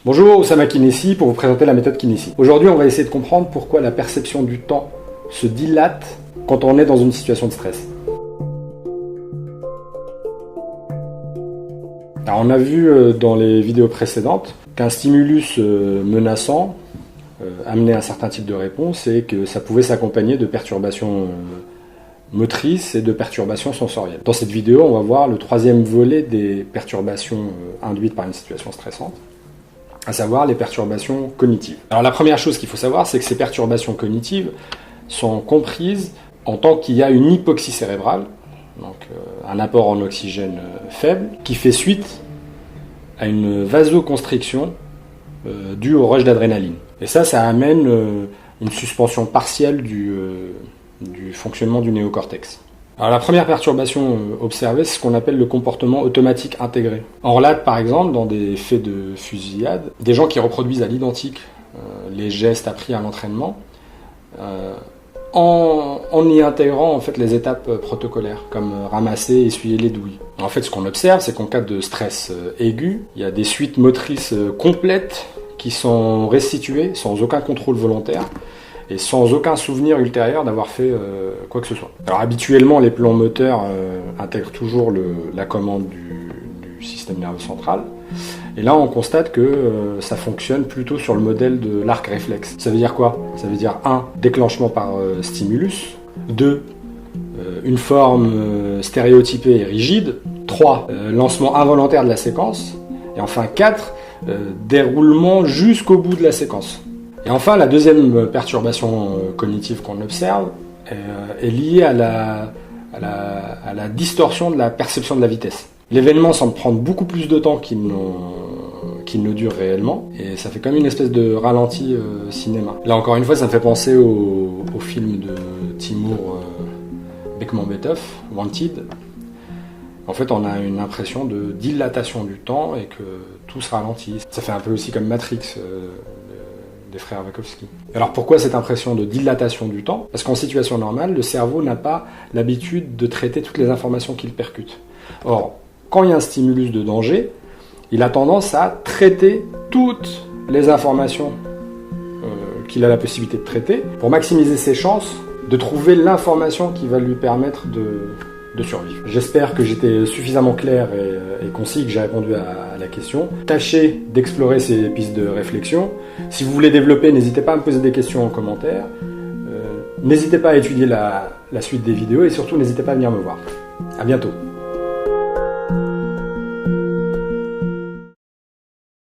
Bonjour, Oussama Kinesi pour vous présenter la méthode Kinesi. Aujourd'hui, on va essayer de comprendre pourquoi la perception du temps se dilate quand on est dans une situation de stress. Alors, on a vu dans les vidéos précédentes qu'un stimulus menaçant amenait un certain type de réponse et que ça pouvait s'accompagner de perturbations motrices et de perturbations sensorielles. Dans cette vidéo, on va voir le troisième volet des perturbations induites par une situation stressante, à savoir les perturbations cognitives. Alors la première chose qu'il faut savoir, c'est que ces perturbations cognitives sont comprises en tant qu'il y a une hypoxie cérébrale, donc un apport en oxygène faible, qui fait suite à une vasoconstriction due au rush d'adrénaline. Et ça amène une suspension partielle du fonctionnement du néocortex. Alors la première perturbation observée, c'est ce qu'on appelle le comportement automatique intégré. On relate par exemple dans des faits de fusillade, des gens qui reproduisent à l'identique les gestes appris à l'entraînement, en y intégrant en fait les étapes protocolaires, comme ramasser et essuyer les douilles. En fait, ce qu'on observe, c'est qu'en cas de stress aigu, il y a des suites motrices complètes qui sont restituées sans aucun contrôle volontaire, et sans aucun souvenir ultérieur d'avoir fait quoi que ce soit. Alors habituellement, les plans moteurs intègrent toujours la commande du système nerveux central, et là on constate que ça fonctionne plutôt sur le modèle de l'arc réflexe. Ça veut dire quoi? Ça veut dire 1. Déclenchement par stimulus, 2. Une forme stéréotypée et rigide, 3. Lancement involontaire de la séquence, et enfin 4. Déroulement jusqu'au bout de la séquence. Et enfin, la deuxième perturbation cognitive qu'on observe est liée à la distorsion de la perception de la vitesse. L'événement semble prendre beaucoup plus de temps qu'il ne dure réellement, et ça fait comme une espèce de ralenti cinéma. Là encore une fois, ça me fait penser au film de Timur Bekmambetov, Wanted. En fait, on a une impression de dilatation du temps et que tout se ralentit. Ça fait un peu aussi comme Matrix des frères Wachowski. Alors pourquoi cette impression de dilatation du temps? Parce qu'en situation normale, le cerveau n'a pas l'habitude de traiter toutes les informations qu'il percute. Or, quand il y a un stimulus de danger, il a tendance à traiter toutes les informations qu'il a la possibilité de traiter pour maximiser ses chances de trouver l'information qui va lui permettre de survivre. J'espère que j'étais suffisamment clair et concis, que j'ai répondu à la question. Tâchez d'explorer ces pistes de réflexion. Si vous voulez développer, n'hésitez pas à me poser des questions en commentaire. N'hésitez pas à étudier la suite des vidéos et surtout n'hésitez pas à venir me voir. À bientôt.